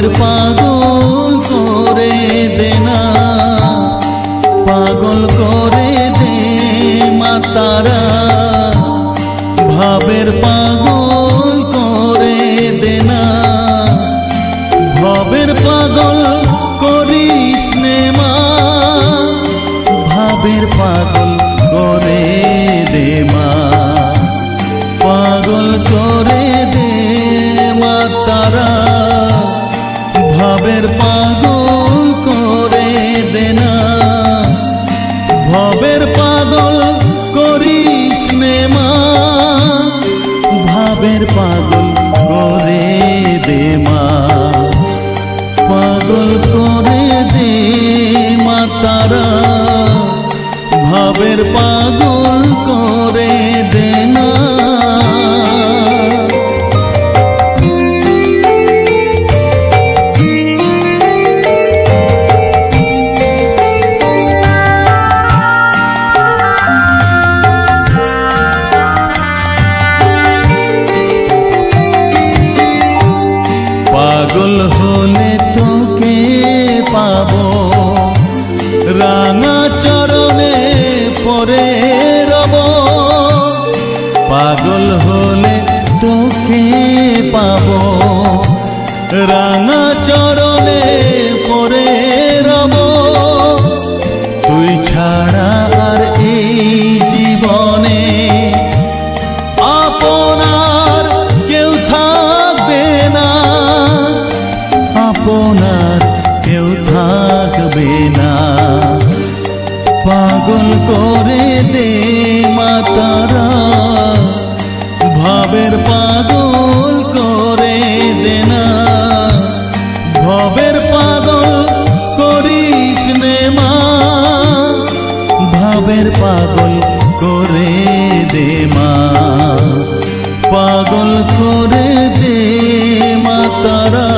ভাবের পাগল করে দে না, পাগল করে দে মা তারা, ভাবের পাগল করে দে না, ভাবের পাগল করিস নে মা, ভাবের পাগল করে দে মা, পাগল করে দে মা তারা, ভাবের পাগল করে দে না, ভাবের পাগল করিস নে মা, ভাবের পাগল করে দে মা, পাগল করে দে মা তারা, ভাবের পাগল করে দে না। পাগল হলে তোকে পাবো, রাঙা চরণে পরে রব, পাগল হলে তোকে পাবো, রাঙা চরণে পরে রব, তুই ছাড়া আর এই জীবনে আপনার কেউ থাকবে না, আপনার কেউ থাকবে না, পাগল করে দে মা তারা, ভাবের পাগল করে দে না, ভাবের পাগল করিস নে মা, ভাবের পাগল করে দে মা, পাগল করে দে মা তারা,